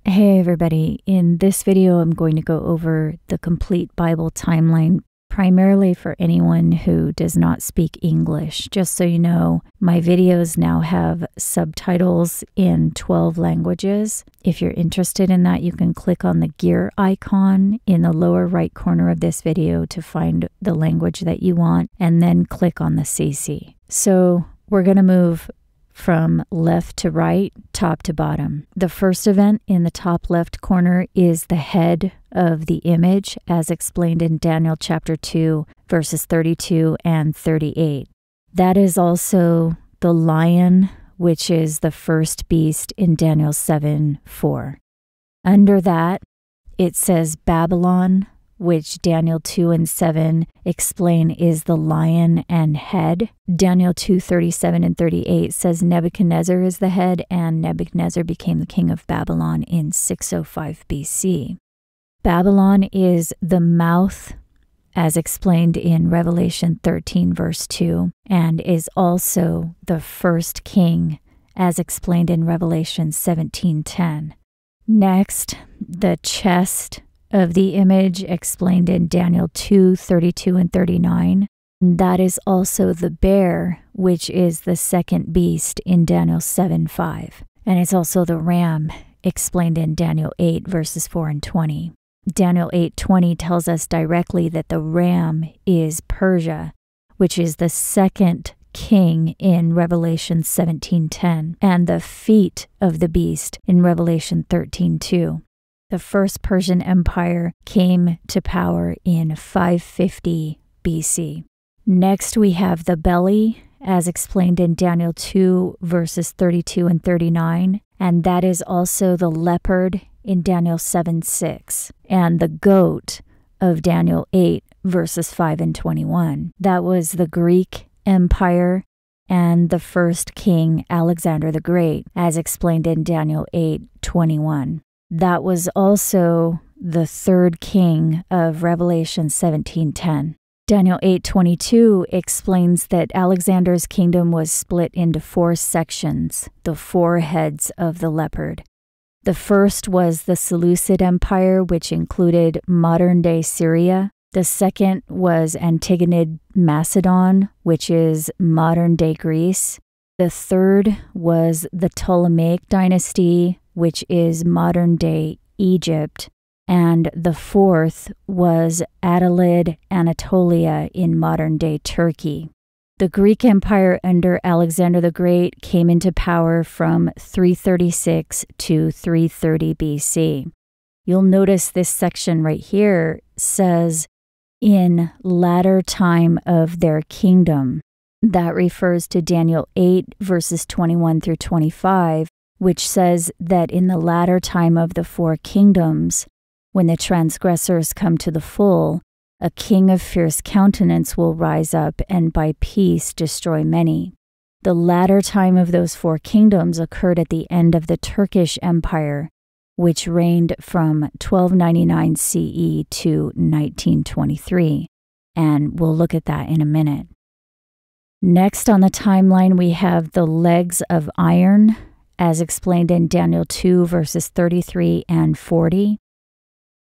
Hey everybody, in this video I'm going to go over the complete Bible timeline primarily for anyone who does not speak English. Just so you know, my videos now have subtitles in 12 languages. If you're interested in that, you can click on the gear icon in the lower right corner of this video to find the language that you want, and then click on the CC. So we're going to move from left to right, top to bottom. The first event in the top left corner is the head of the image, as explained in Daniel chapter 2, verses 32 and 38. That is also the lion, which is the first beast in Daniel 7:4. Under that, it says Babylon, which Daniel 2 and 7 explain is the lion and head. Daniel 2:37 and 38 says Nebuchadnezzar is the head, and Nebuchadnezzar became the king of Babylon in 605 BC. Babylon is the mouth, as explained in Revelation 13 verse 2, and is also the first king, as explained in Revelation 17:10. Next, the chest of the image explained in Daniel 2:32 and 39. That is also the bear, which is the second beast in Daniel 7:5. And it's also the ram explained in Daniel 8 verses 4 and 20. Daniel 8:20 tells us directly that the ram is Persia, which is the second king in Revelation 17:10, and the feet of the beast in Revelation 13:2. The first Persian Empire came to power in 550 BC. Next, we have the belly, as explained in Daniel 2, verses 32 and 39, and that is also the leopard in Daniel 7:6, and the goat of Daniel 8, verses 5 and 21. That was the Greek Empire and the first king, Alexander the Great, as explained in Daniel 8:21. That was also the third king of Revelation 17:10. Daniel 8:22 explains that Alexander's kingdom was split into 4 sections, the 4 heads of the leopard. The first was the Seleucid Empire, which included modern-day Syria. The second was Antigonid Macedon, which is modern-day Greece. The third was the Ptolemaic dynasty, which is modern-day Egypt, and the fourth was Attalid Anatolia in modern-day Turkey. The Greek Empire under Alexander the Great came into power from 336 to 330 BC. You'll notice this section right here says, in latter time of their kingdom. That refers to Daniel 8, verses 21 through 25, which says that in the latter time of the 4 kingdoms, when the transgressors come to the full, a king of fierce countenance will rise up and by peace destroy many. The latter time of those 4 kingdoms occurred at the end of the Turkish Empire, which reigned from 1299 CE to 1923, and we'll look at that in a minute. Next on the timeline, we have the legs of iron, as explained in Daniel 2, verses 33 and 40.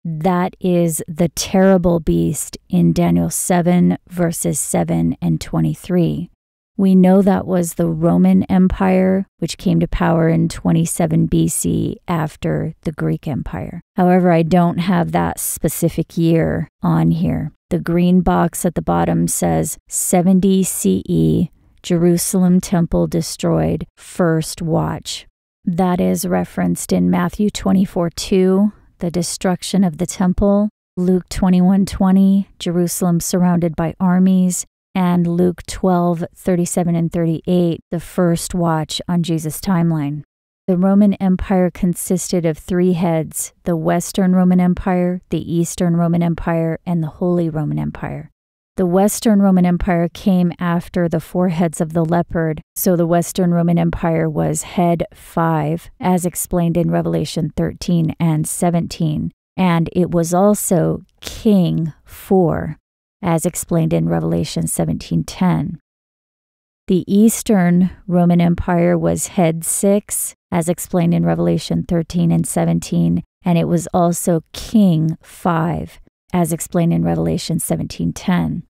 That is the terrible beast in Daniel 7, verses 7 and 23. We know that was the Roman Empire, which came to power in 27 BC after the Greek Empire. However, I don't have that specific year on here. The green box at the bottom says 70 CE, Jerusalem temple destroyed, first watch. That is referenced in Matthew 24:2, the destruction of the temple, Luke 21:20, Jerusalem surrounded by armies, and Luke 12:37 and 38, the first watch on Jesus' timeline. The Roman Empire consisted of 3 heads, the Western Roman Empire, the Eastern Roman Empire, and the Holy Roman Empire. The Western Roman Empire came after the 4 heads of the leopard, so the Western Roman Empire was head 5, as explained in Revelation 13 and 17, and it was also king 4, as explained in Revelation 17:10. The Eastern Roman Empire was head 6, as explained in Revelation 13 and 17, and it was also king 5, as explained in Revelation 17:10.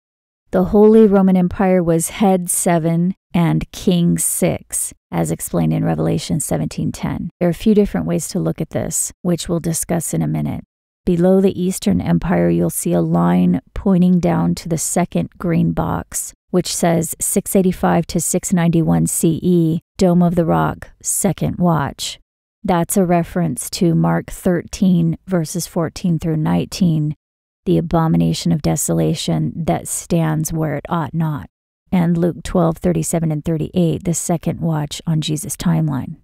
The Holy Roman Empire was head 7 and king 6, as explained in Revelation 17:10. There are a few different ways to look at this, which we'll discuss in a minute. Below the Eastern Empire, you'll see a line pointing down to the second green box, which says 685 to 691 CE, Dome of the Rock, Second Watch. That's a reference to Mark 13, verses 14 through 19, the abomination of desolation that stands where it ought not, and Luke 12, 37 and 38, the second watch on Jesus' timeline.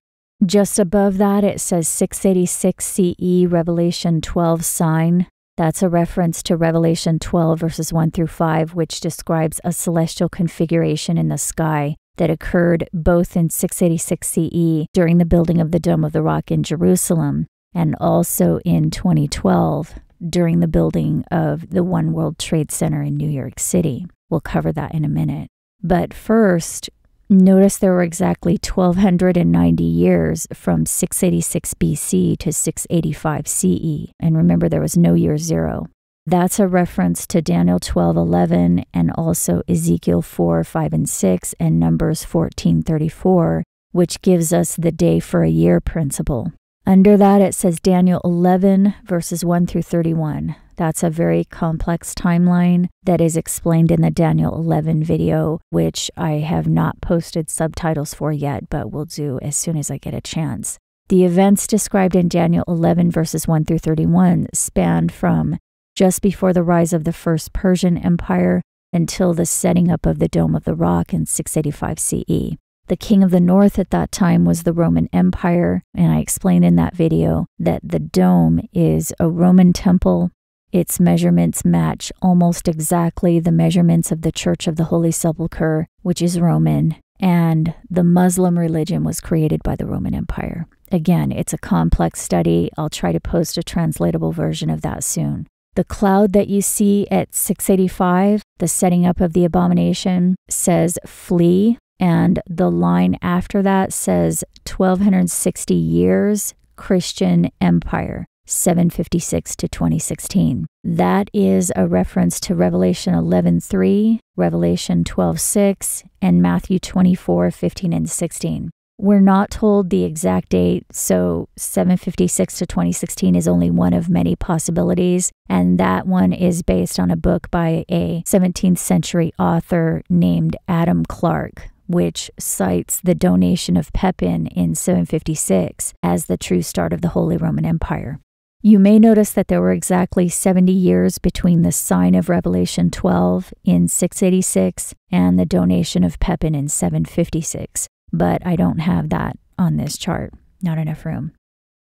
Just above that, it says 686 CE, Revelation 12 sign. That's a reference to Revelation 12, verses 1 through 5, which describes a celestial configuration in the sky that occurred both in 686 CE during the building of the Dome of the Rock in Jerusalem, and also in 2012 during the building of the One World Trade Center in New York City. We'll cover that in a minute. But first, notice there were exactly 1,290 years from 686 BC to 685 CE. And remember, there was no year zero. That's a reference to Daniel 12:11 and also Ezekiel 4, 5, and 6 and Numbers 14:34, which gives us the day for a year principle. Under that, it says Daniel 11, verses 1 through 31. That's a very complex timeline that is explained in the Daniel 11 video, which I have not posted subtitles for yet, but will do as soon as I get a chance. The events described in Daniel 11, verses 1 through 31 spanned from just before the rise of the First Persian Empire until the setting up of the Dome of the Rock in 685 CE. The king of the north at that time was the Roman Empire, and I explained in that video that the dome is a Roman temple. Its measurements match almost exactly the measurements of the Church of the Holy Sepulchre, which is Roman, and the Muslim religion was created by the Roman Empire. Again, it's a complex study. I'll try to post a translatable version of that soon. The cloud that you see at 685, the setting up of the abomination, says flee. And the line after that says 1,260 years Christian Empire, 756 to 2016. That is a reference to Revelation 11:3, Revelation 12:6, and Matthew 24:15 and 16. We're not told the exact date, so 756 to 2016 is only one of many possibilities, and that one is based on a book by a 17th century author named Adam Clarke, which cites the donation of Pepin in 756 as the true start of the Holy Roman Empire. You may notice that there were exactly 70 years between the sign of Revelation 12 in 686 and the donation of Pepin in 756, but I don't have that on this chart, not enough room.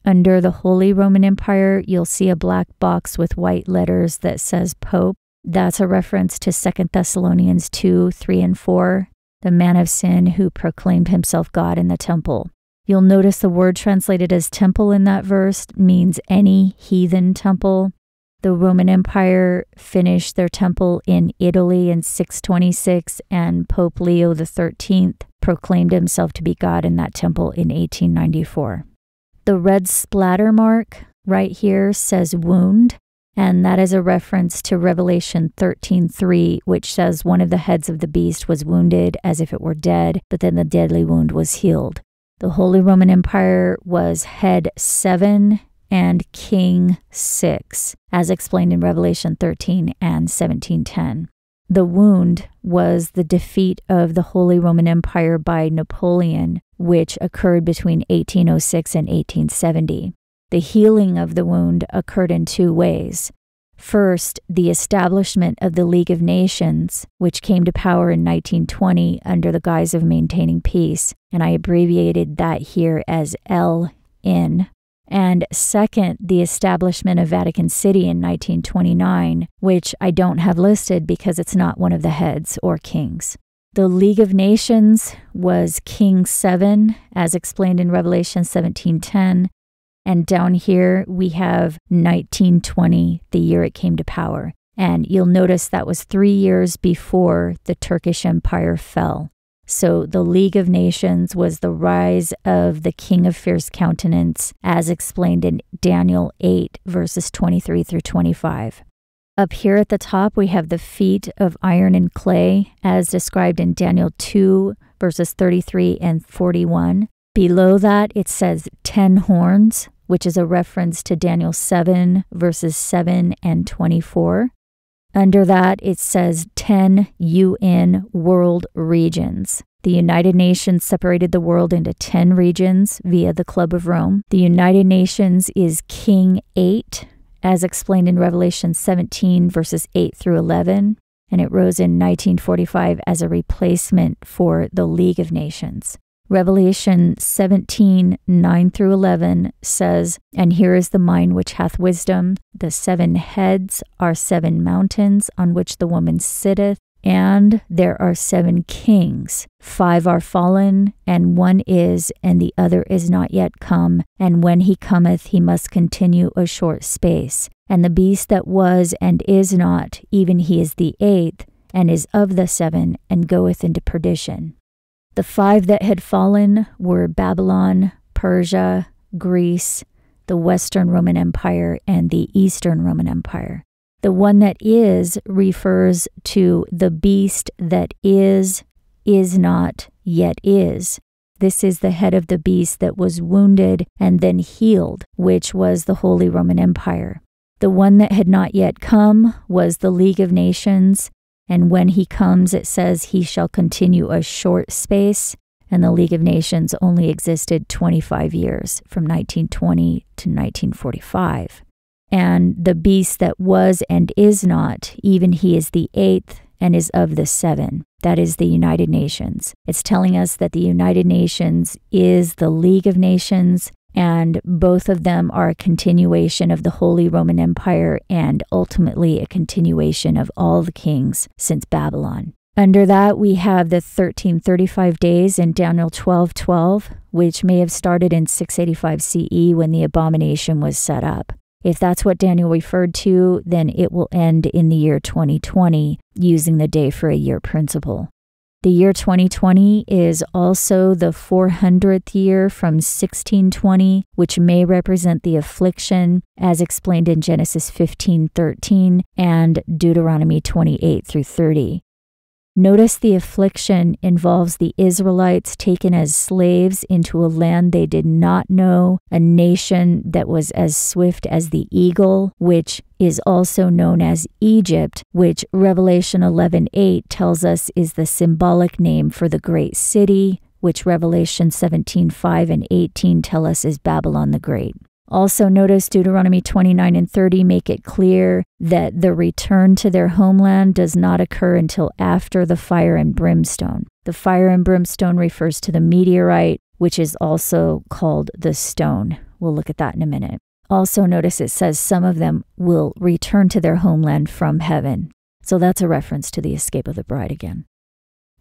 Under the Holy Roman Empire, you'll see a black box with white letters that says Pope. That's a reference to 2 Thessalonians 2, 3, and 4. The man of sin who proclaimed himself God in the temple. You'll notice the word translated as temple in that verse means any heathen temple. The Roman Empire finished their temple in Italy in 626, and Pope Leo XIII proclaimed himself to be God in that temple in 1894. The red splatter mark right here says wound, and that is a reference to Revelation 13:3, which says one of the heads of the beast was wounded as if it were dead, but then the deadly wound was healed. The Holy Roman Empire was head 7 and king 6, as explained in Revelation 13 and 17:10. The wound was the defeat of the Holy Roman Empire by Napoleon, which occurred between 1806 and 1870. The healing of the wound occurred in two ways. First, the establishment of the League of Nations, which came to power in 1920 under the guise of maintaining peace, and I abbreviated that here as LN. And second, the establishment of Vatican City in 1929, which I don't have listed because it's not one of the heads or kings. The League of Nations was King 7, as explained in Revelation 17:10, and down here we have 1920, the year it came to power. And you'll notice that was 3 years before the Turkish Empire fell. So the League of Nations was the rise of the king of fierce countenance, as explained in Daniel 8, verses 23 through 25. Up here at the top, we have the feet of iron and clay, as described in Daniel 2, verses 33 and 41. Below that, it says 10 horns, which is a reference to Daniel 7, verses 7 and 24. Under that, it says 10 UN world regions. The United Nations separated the world into 10 regions via the Club of Rome. The United Nations is King 8, as explained in Revelation 17, verses 8 through 11, and it rose in 1945 as a replacement for the League of Nations. Revelation 17, 9 through 11 says, "And here is the mind which hath wisdom. The 7 heads are 7 mountains on which the woman sitteth, and there are 7 kings. 5 are fallen, and 1 is, and the other is not yet come. And when he cometh, he must continue a short space. And the beast that was and is not, even he is the 8th, and is of the 7, and goeth into perdition." The 5 that had fallen were Babylon, Persia, Greece, the Western Roman Empire, and the Eastern Roman Empire. The 1 that is refers to the beast that is not, yet is. This is the head of the beast that was wounded and then healed, which was the Holy Roman Empire. The 1 that had not yet come was the League of Nations. And when he comes, it says he shall continue a short space, and the League of Nations only existed 25 years, from 1920 to 1945. And the beast that was and is not, even he is the 8th and is of the 7. That is the United Nations. It's telling us that the United Nations is the League of Nations, and both of them are a continuation of the Holy Roman Empire and ultimately a continuation of all the kings since Babylon. Under that, we have the 1335 days in Daniel 12:12, which may have started in 685 CE when the abomination was set up. If that's what Daniel referred to, then it will end in the year 2020, using the day for a year principle. The year 2020 is also the 400th year from 1620, which may represent the affliction, as explained in Genesis 15:13 and Deuteronomy 28 through 30. Notice the affliction involves the Israelites taken as slaves into a land they did not know, a nation that was as swift as the eagle, which is also known as Egypt, which Revelation 11:8 tells us is the symbolic name for the great city, which Revelation 17:5 and 18 tell us is Babylon the Great. Also notice Deuteronomy 29 and 30 make it clear that the return to their homeland does not occur until after the fire and brimstone. The fire and brimstone refers to the meteorite, which is also called the stone. We'll look at that in a minute. Also notice it says some of them will return to their homeland from heaven. So that's a reference to the escape of the bride again.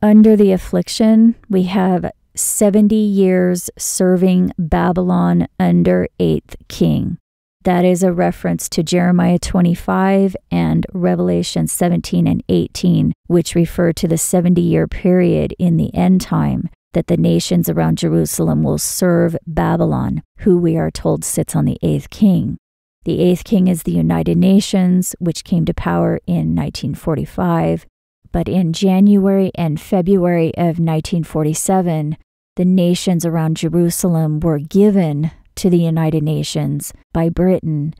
Under the affliction, we have 70 years serving Babylon under 8th king. That is a reference to Jeremiah 25 and Revelation 17 and 18, which refer to the 70-year period in the end time that the nations around Jerusalem will serve Babylon, who we are told sits on the 8th king. The 8th king is the United Nations, which came to power in 1945. But in January and February of 1947, the nations around Jerusalem were given to the United Nations by Britain,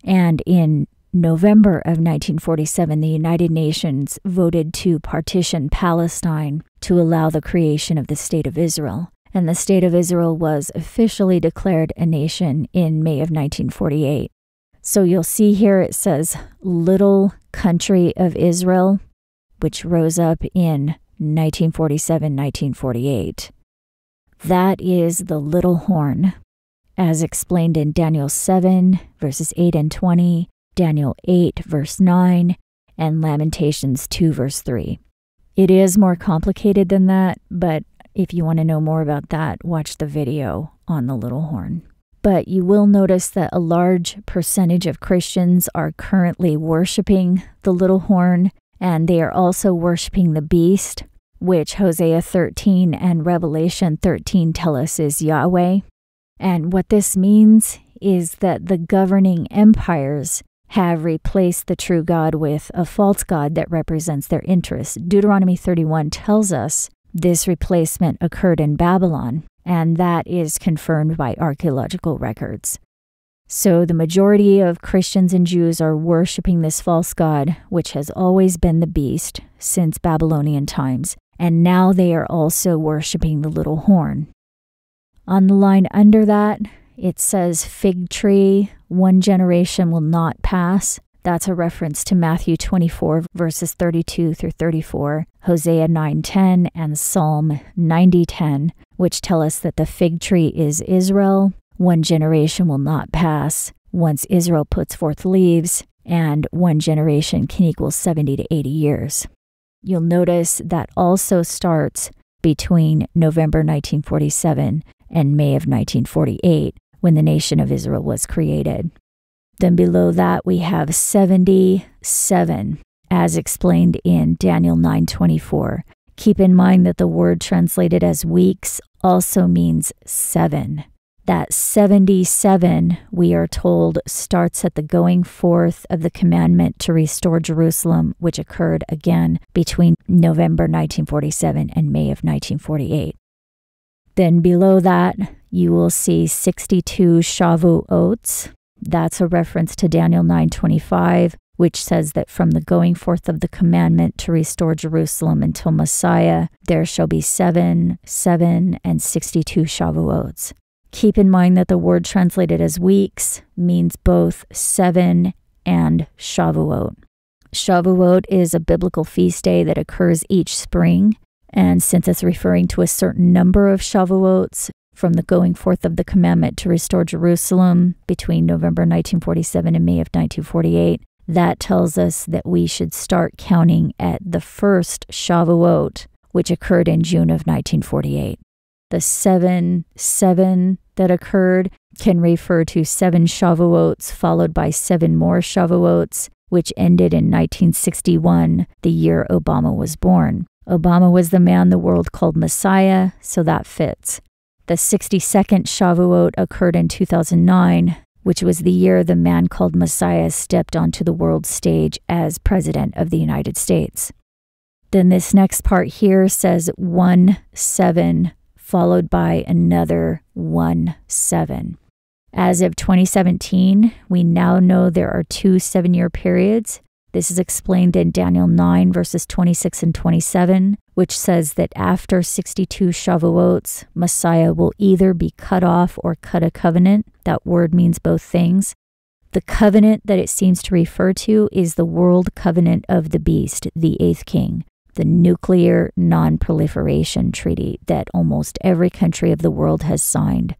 and in November of 1947, the United Nations voted to partition Palestine to allow the creation of the State of Israel. And the State of Israel was officially declared a nation in May of 1948. So you'll see here it says, Little Country of Israel, which rose up in 1947-1948. That is the little horn, as explained in Daniel 7, verses 8 and 20, Daniel 8, verse 9, and Lamentations 2, verse 3. It is more complicated than that, but if you want to know more about that, watch the video on the little horn. But you will notice that a large percentage of Christians are currently worshiping the little horn, and they are also worshiping the beast. which Hosea 13 and Revelation 13 tell us is Yahweh. And what this means is that the governing empires have replaced the true God with a false god that represents their interests. Deuteronomy 31 tells us this replacement occurred in Babylon, and that is confirmed by archaeological records. So the majority of Christians and Jews are worshiping this false god, which has always been the beast since Babylonian times, and now they are also worshiping the little horn. On the line under that, it says, fig tree, one generation will not pass. That's a reference to Matthew 24, verses 32 through 34, Hosea 9:10, and Psalm 90:10, which tell us that the fig tree is Israel. One generation will not pass once Israel puts forth leaves, and one generation can equal 70 to 80 years. You'll notice that also starts between November 1947 and May of 1948, when the nation of Israel was created. Then below that we have 77, as explained in Daniel 9:24. Keep in mind that the word translated as weeks also means 7. That 77, we are told, starts at the going forth of the commandment to restore Jerusalem, which occurred again between November 1947 and May of 1948. Then below that, you will see 62 Shavuot. That's a reference to Daniel 9:25, which says that from the going forth of the commandment to restore Jerusalem until Messiah, there shall be 7, 7, and 62 Shavuots. Keep in mind that the word translated as weeks means both 7 and Shavuot. Shavuot is a biblical feast day that occurs each spring, and since it's referring to a certain number of Shavuots from the going forth of the commandment to restore Jerusalem between November 1947 and May of 1948, that tells us that we should start counting at the first Shavuot, which occurred in June of 1948. The 7 that occurred can refer to 7 Shavuots followed by 7 more Shavuots, which ended in 1961, the year Obama was born. Obama was the man the world called Messiah, so that fits. The 62nd Shavuot occurred in 2009, which was the year the man called Messiah stepped onto the world stage as President of the United States. Then this next part here says 1-7, followed by another 1-7. As of 2017, we now know there are 2 7-year periods. This is explained in Daniel 9, verses 26 and 27, which says that after 62 Shavuots, Messiah will either be cut off or cut a covenant. That word means both things. The covenant that it seems to refer to is the World Covenant of the Beast, the 8th king, the nuclear non-proliferation treaty that almost every country of the world has signed.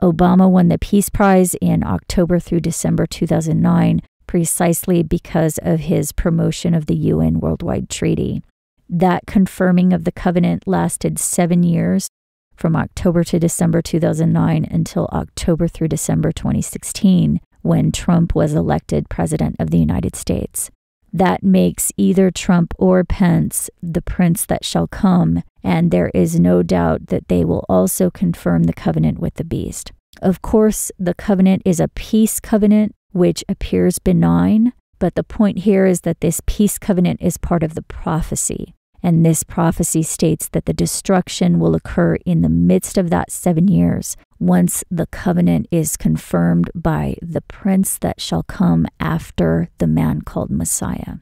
Obama won the Peace Prize in October through December 2009, precisely because of his promotion of the UN Worldwide Treaty. That confirming of the covenant lasted 7 years, from October to December 2009 until October through December 2016, when Trump was elected President of the United States. That makes either Trump or Pence the prince that shall come, and there is no doubt that they will also confirm the covenant with the beast. Of course, the covenant is a peace covenant, which appears benign, but the point here is that this peace covenant is part of the prophecy, and this prophecy states that the destruction will occur in the midst of that 7 years, once the covenant is confirmed by the prince that shall come after the man called Messiah.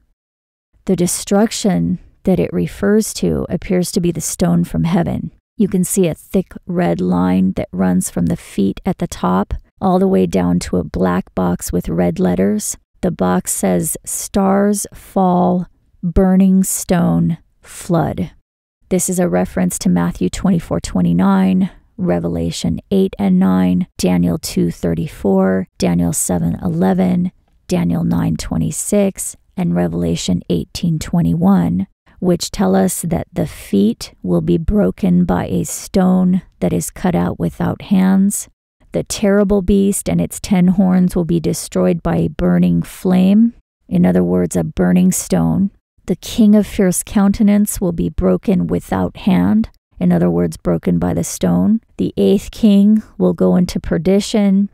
The destruction that it refers to appears to be the stone from heaven. You can see a thick red line that runs from the feet at the top all the way down to a black box with red letters. The box says, "Stars fall, burning stone, flood." This is a reference to Matthew 24:29, Revelation 8 and 9, Daniel 2:34, Daniel 7:11, Daniel 9:26, and Revelation 18:21, which tell us that the feet will be broken by a stone that is cut out without hands. The terrible beast and its 10 horns will be destroyed by a burning flame, in other words, a burning stone. The king of fierce countenance will be broken without hand, in other words, broken by the stone. The 8th king will go into perdition.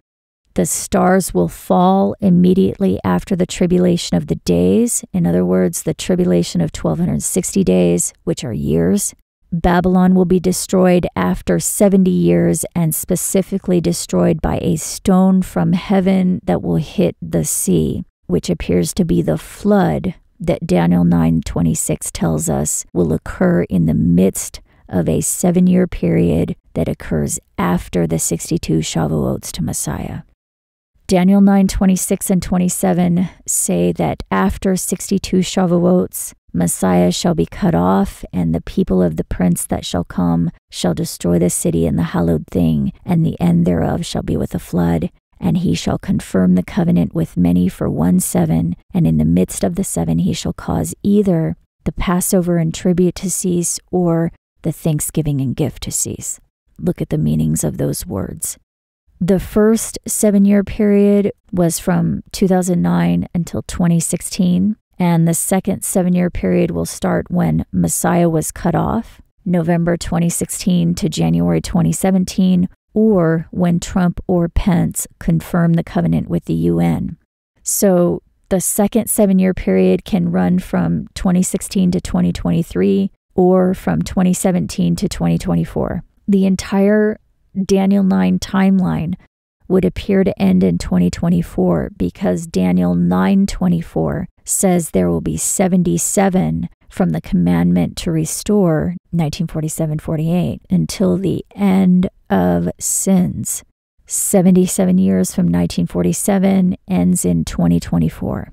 The stars will fall immediately after the tribulation of the days, in other words, the tribulation of 1260 days, which are years. Babylon will be destroyed after 70 years, and specifically destroyed by a stone from heaven that will hit the sea, which appears to be the flood that Daniel 9:26 tells us will occur in the midst of a 7-year period that occurs after the 62 Shavuots to Messiah. Daniel 9:26 and 27 say that after 62 Shavuots, Messiah shall be cut off, and the people of the prince that shall come shall destroy the city and the hallowed thing, and the end thereof shall be with a flood. And he shall confirm the covenant with many for 1 7, and in the midst of the 7 he shall cause either the Passover and tribute to cease, or the thanksgiving and gift to cease. Look at the meanings of those words. The first 7-year period was from 2009 until 2016, and the second 7-year period will start when Messiah was cut off, November 2016 to January 2017, or when Trump or Pence confirm the covenant with the UN. So the second 7-year period can run from 2016 to 2023, or from 2017 to 2024. The entire Daniel 9 timeline would appear to end in 2024 because Daniel 9:24 says there will be 77 from the commandment to restore, 1947-48, until the end of sins. 77 years from 1947 ends in 2024.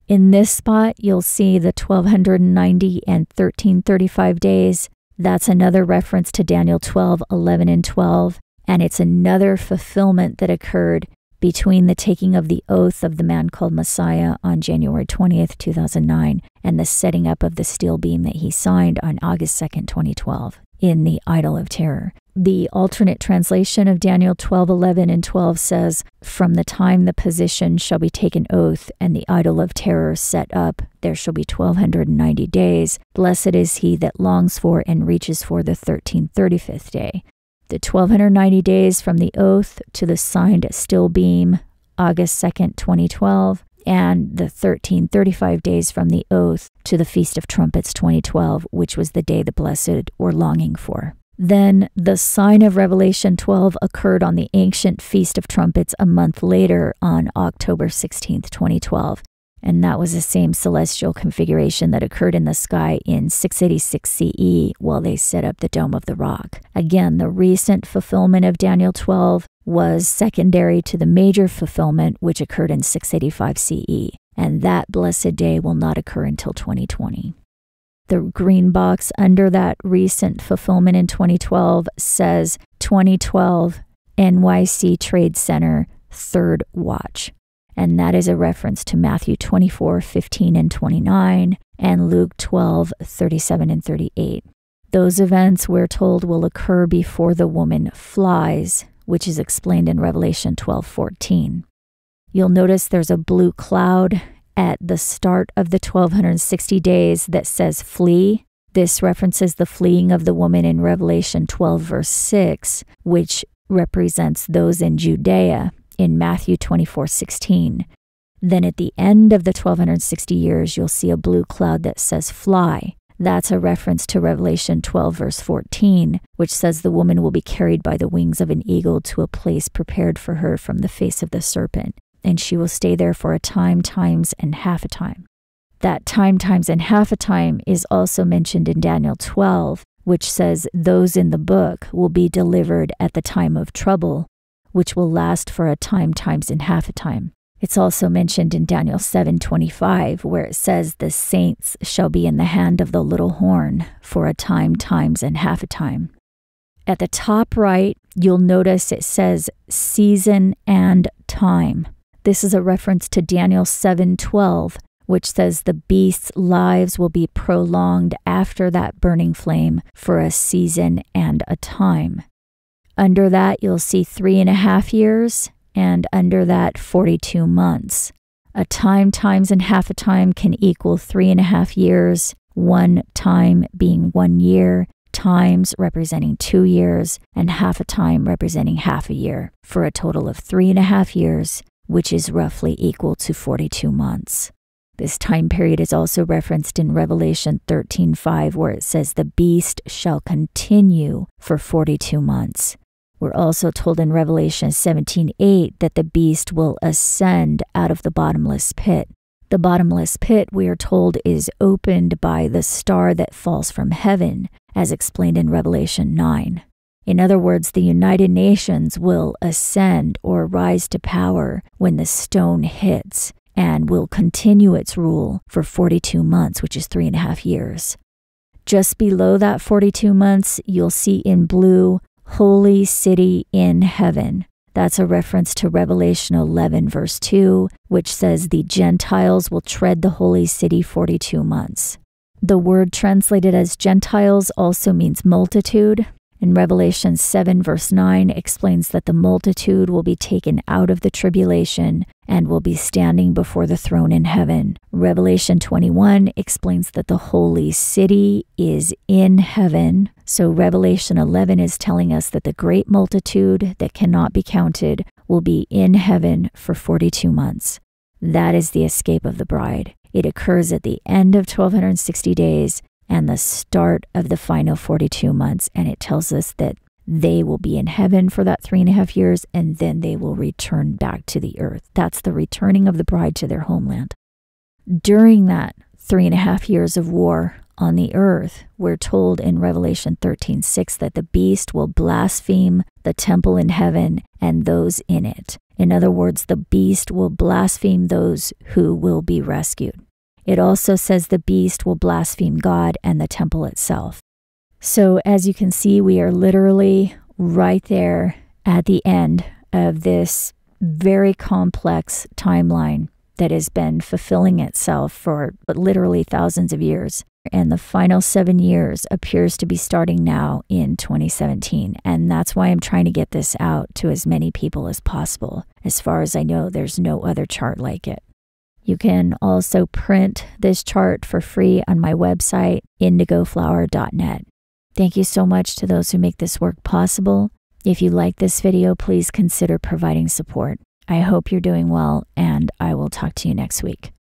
In this spot, you'll see the 1290 and 1335 days. That's another reference to Daniel 12:11 and 12, and it's another fulfillment that occurred between the taking of the oath of the man called Messiah on January 20th, 2009, and the setting up of the steel beam that he signed on August 2nd, 2012, in the Idol of Terror. The alternate translation of Daniel 12:11 and 12 says, "From the time the position shall be taken oath and the idol of terror set up, there shall be 1290 days. Blessed is he that longs for and reaches for the 1335th day." The 1290 days from the oath to the signed steel beam, August 2nd, 2012, and the 1335 days from the oath to the Feast of Trumpets 2012, which was the day the blessed were longing for. Then the sign of Revelation 12 occurred on the ancient Feast of Trumpets a month later on October 16th, 2012. And that was the same celestial configuration that occurred in the sky in 686 CE while they set up the Dome of the Rock. Again, the recent fulfillment of Daniel 12 was secondary to the major fulfillment, which occurred in 685 CE. And that blessed day will not occur until 2020. The green box under that recent fulfillment in 2012 says 2012 NYC Trade Center, third watch. And that is a reference to Matthew 24:15 and 29, and Luke 12:37 and 38. Those events, we're told, will occur before the woman flies, which is explained in Revelation 12:14. You'll notice there's a blue cloud at the start of the 1260 days that says flee. This references the fleeing of the woman in Revelation 12 verse 6, which represents those in Judea in Matthew 24:16. Then at the end of the 1260 years, you'll see a blue cloud that says fly. That's a reference to Revelation 12 verse 14, which says the woman will be carried by the wings of an eagle to a place prepared for her from the face of the serpent, and she will stay there for a time, times, and half a time. That time, times, and half a time is also mentioned in Daniel 12, which says those in the book will be delivered at the time of trouble, which will last for a time, times, and half a time. It's also mentioned in Daniel 7:25, where it says the saints shall be in the hand of the little horn for a time, times, and half a time. At the top right, you'll notice it says season and time. This is a reference to Daniel 7:12, which says the beast's lives will be prolonged after that burning flame for a season and a time. Under that, you'll see 3.5 years, and under that, 42 months. A time times and half a time can equal 3.5 years, 1 time being 1 year, times representing 2 years, and half a time representing half a year, for a total of 3.5 years, which is roughly equal to 42 months. This time period is also referenced in Revelation 13:5, where it says the beast shall continue for 42 months. We're also told in Revelation 17:8 that the beast will ascend out of the bottomless pit. The bottomless pit, we are told, is opened by the star that falls from heaven, as explained in Revelation 9. In other words, the United Nations will ascend or rise to power when the stone hits, and will continue its rule for 42 months, which is 3.5 years. Just below that 42 months, you'll see in blue, Holy City in Heaven. That's a reference to Revelation 11, verse 2, which says the Gentiles will tread the holy city 42 months. The word translated as Gentiles also means multitude. In Revelation 7, verse 9, explains that the multitude will be taken out of the tribulation and will be standing before the throne in heaven. Revelation 21 explains that the holy city is in heaven. So Revelation 11 is telling us that the great multitude that cannot be counted will be in heaven for 42 months. That is the escape of the bride. It occurs at the end of 1260 days and the start of the final 42 months. And it tells us that they will be in heaven for that 3.5 years, and then they will return back to the earth. That's the returning of the bride to their homeland. During that 3.5 years of war on the earth, we're told in Revelation 13:6 that the beast will blaspheme the temple in heaven and those in it. In other words, the beast will blaspheme those who will be rescued. It also says the beast will blaspheme God and the temple itself. So as you can see, we are literally right there at the end of this very complex timeline that has been fulfilling itself for literally thousands of years. And the final 7 years appears to be starting now in 2017. And that's why I'm trying to get this out to as many people as possible. As far as I know, there's no other chart like it. You can also print this chart for free on my website, indigoflower.net. Thank you so much to those who make this work possible. If you like this video, please consider providing support. I hope you're doing well, and I will talk to you next week.